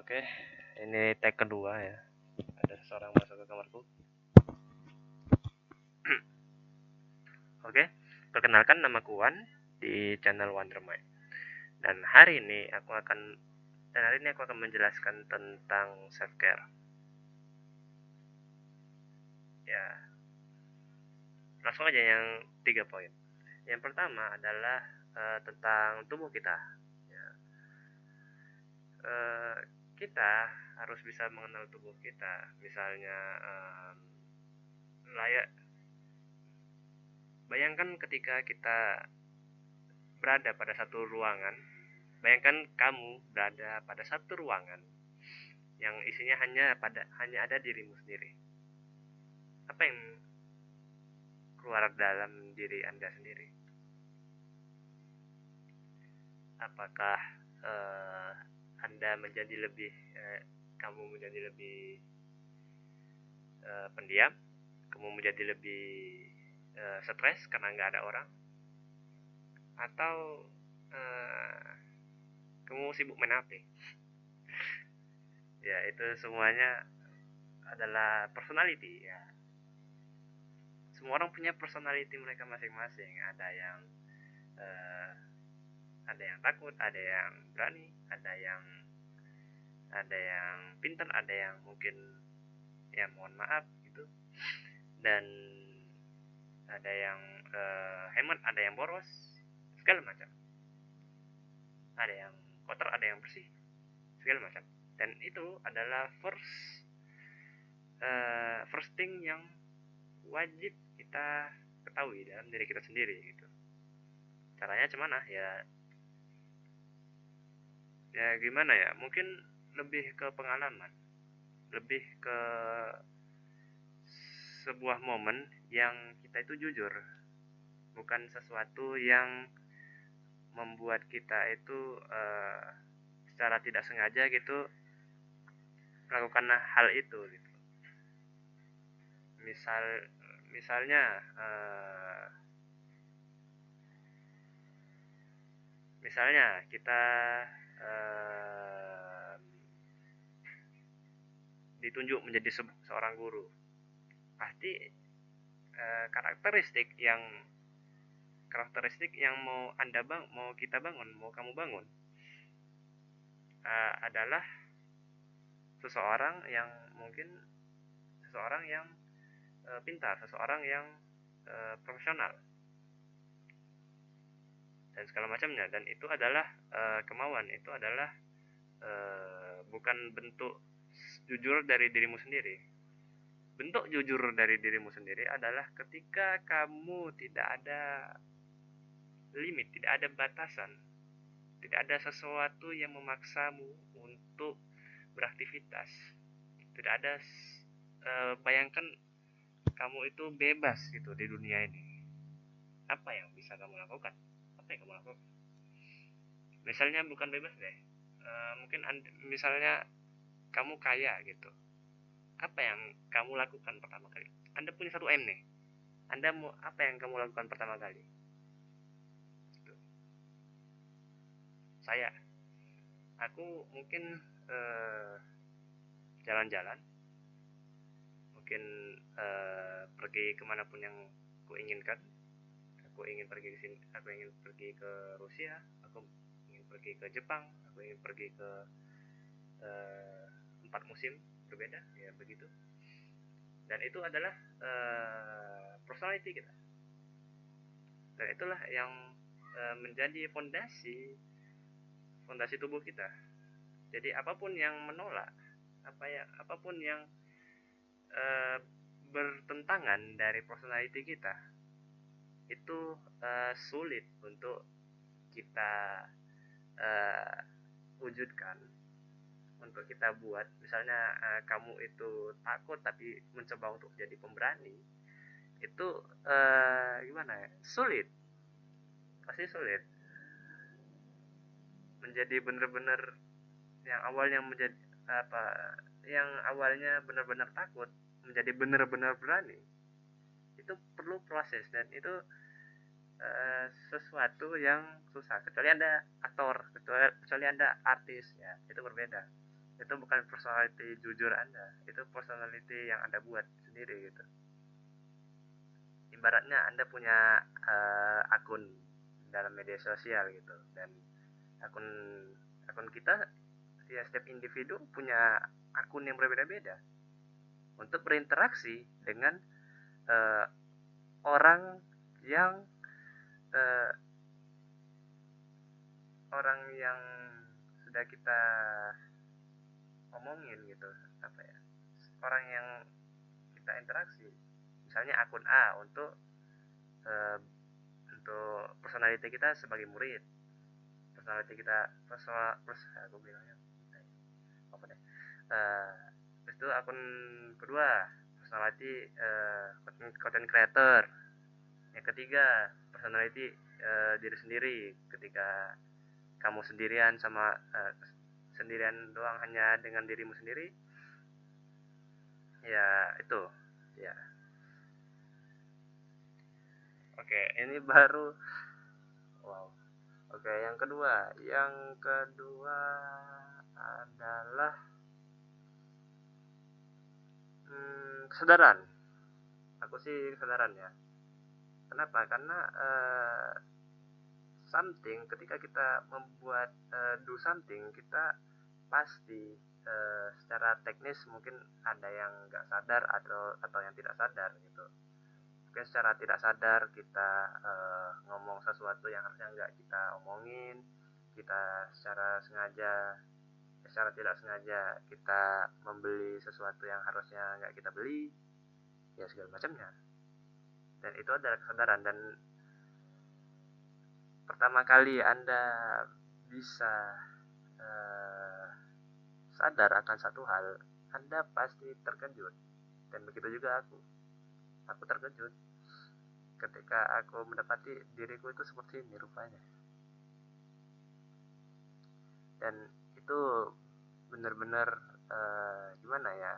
Oke, ini tag kedua ya. Ada seseorang masuk ke kamarku. Oke, perkenalkan nama Kuan di channel Wondermind. Dan hari ini aku akan menjelaskan tentang self care. Ya, langsung aja yang 3 poin. Yang pertama adalah tentang tubuh kita. Ya, kita harus bisa mengenal tubuh kita. Misalnya layak. Bayangkan ketika kita berada pada satu ruangan. Bayangkan kamu berada pada satu ruangan yang isinya hanya ada dirimu sendiri. Apa yang keluar dalam diri Anda sendiri? Apakah Anda kamu menjadi lebih pendiam? Kamu menjadi lebih stres karena nggak ada orang? Atau kamu sibuk main HP? Ya, itu semuanya adalah personality ya. Semua orang punya personality mereka masing-masing. Ada yang takut, ada yang berani, ada yang pintar, ada yang mungkin ya mohon maaf gitu, dan ada yang hemat, ada yang boros, segala macam. Ada yang kotor, ada yang bersih, segala macam. Dan itu adalah first thing yang wajib kita ketahui dalam diri kita sendiri gitu. Caranya gimana ya gimana ya, mungkin lebih ke pengalaman, lebih ke sebuah momen yang kita itu jujur, bukan sesuatu yang membuat kita itu secara tidak sengaja gitu melakukan hal itu gitu. Misalnya kita ditunjuk menjadi seorang guru, pasti karakteristik yang mau kamu bangun adalah seseorang yang pintar, seseorang yang profesional dan segala macamnya. Dan itu adalah kemauan, itu adalah bukan bentuk jujur dari dirimu sendiri. Bentuk jujur dari dirimu sendiri adalah ketika kamu tidak ada limit, tidak ada batasan, tidak ada sesuatu yang memaksamu untuk beraktivitas. Tidak ada bayangkan kamu itu bebas gitu di dunia ini. Apa yang bisa kamu lakukan? Apa yang kamu lakukan? Misalnya bukan bebas deh. Mungkin misalnya kamu kaya gitu. Apa yang kamu lakukan pertama kali? Anda punya 1 M nih. Apa yang kamu lakukan pertama kali? Gitu. Aku mungkin jalan-jalan, mungkin pergi kemanapun yang aku inginkan. Aku ingin pergi ke sini, aku ingin pergi ke Rusia, aku ingin pergi ke Jepang, aku ingin pergi ke 4 musim berbeda, ya begitu. Dan itu adalah personality kita. Dan itulah yang menjadi fondasi tubuh kita. Jadi apapun yang menolak, apapun yang bertentangan dari personality kita, itu sulit untuk kita wujudkan, untuk kita buat. Misalnya kamu itu takut tapi mencoba untuk jadi pemberani, itu gimana ya, pasti sulit. Menjadi benar-benar yang awalnya benar-benar takut menjadi benar-benar berani, itu perlu proses, dan itu sesuatu yang susah, kecuali Anda aktor, kecuali Anda artis, ya itu berbeda. Itu bukan personality jujur Anda, itu personality yang Anda buat sendiri gitu. Ibaratnya Anda punya akun dalam media sosial gitu, dan akun akun kita ya, setiap individu punya akun yang berbeda-beda untuk berinteraksi dengan uh, orang yang uh, orang yang sudah kita omongin gitu, apa ya, orang yang kita interaksi. Misalnya akun A uh, untuk personality kita sebagai murid, personality kita aku bilangnya apa deh, itu akun kedua personality content creator. Yang ketiga personality diri sendiri, ketika kamu sendirian sama sendirian doang, hanya dengan dirimu sendiri, ya itu ya. Oke, ini baru. Wow. Oke, yang kedua adalah kesadaran. Aku sih kesadaran ya. Kenapa? Karena ketika kita membuat do something, kita pasti secara teknis mungkin ada yang nggak sadar atau yang tidak sadar gitu. Mungkin secara tidak sadar kita ngomong sesuatu yang harusnya nggak kita omongin, kita secara tidak sengaja kita membeli sesuatu yang harusnya nggak kita beli, ya segala macamnya. Dan itu adalah kesadaran. Dan pertama kali Anda bisa uh, sadar akan satu hal, Anda pasti terkejut. Dan begitu juga aku terkejut ketika aku mendapati diriku itu seperti ini rupanya. Dan itu benar-benar gimana ya,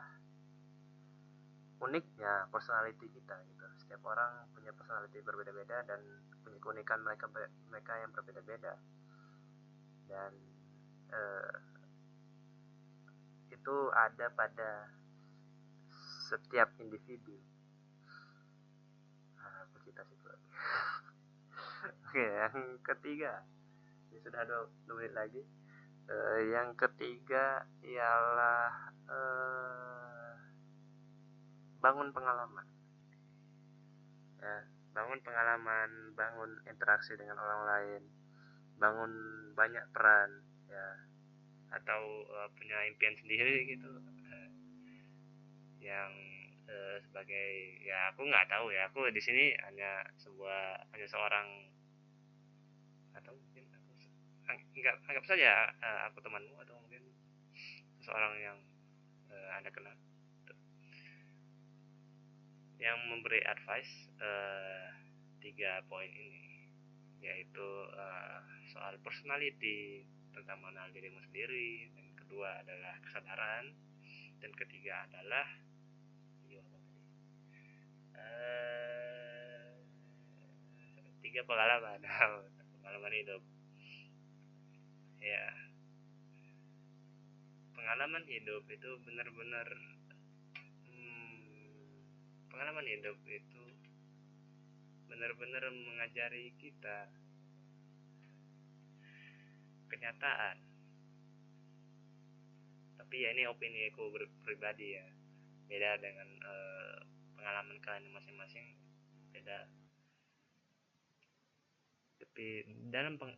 uniknya personality kita gitu. Setiap orang punya personality berbeda-beda dan punya keunikan mereka yang berbeda-beda. Dan uh, itu ada pada setiap individu. Aku cita situ lagi. Oke, yang ketiga, ini sudah 2 menit lagi. Yang ketiga ialah bangun pengalaman. Ya, bangun pengalaman, bangun interaksi dengan orang lain, bangun banyak peran, ya, atau punya impian sendiri gitu, yang sebagai, ya aku nggak tahu ya, aku di sini hanya seorang, atau mungkin aku anggap saja aku temanmu, atau mungkin seorang yang Anda kenal yang memberi advice 3 poin ini, yaitu soal personality, tentang mengenal dirimu sendiri, dan kedua adalah kesadaran, dan ketiga adalah tiga pengalaman pengalaman hidup. Ya, pengalaman hidup itu benar-benar pengalaman hidup itu benar-benar mengajari kita kenyataan. Tapi ya ini opini aku pribadi ya, beda dengan pengalaman kalian masing-masing, beda. Tapi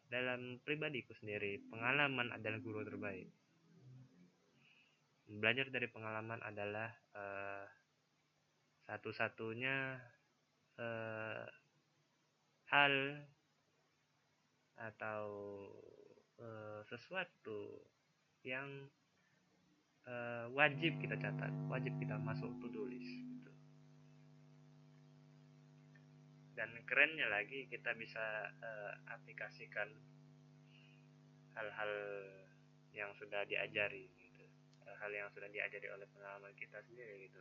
dalam pribadiku sendiri, pengalaman adalah guru terbaik. Belajar dari pengalaman adalah satu-satunya hal atau sesuatu yang wajib kita catat, wajib kita masuk to-do list gitu. Dan kerennya lagi, kita bisa aplikasikan hal-hal yang sudah diajari gitu, hal yang sudah diajari oleh pengalaman kita sendiri gitu.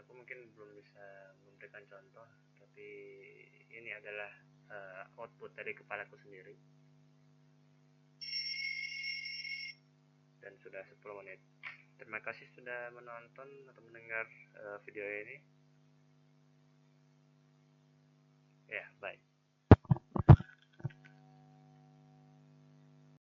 Aku mungkin belum bisa memberikan contoh, tapi ini adalah output dari kepalaku sendiri. dan sudah 10 menit. Terima kasih sudah menonton atau mendengar video ini. Ya, bye.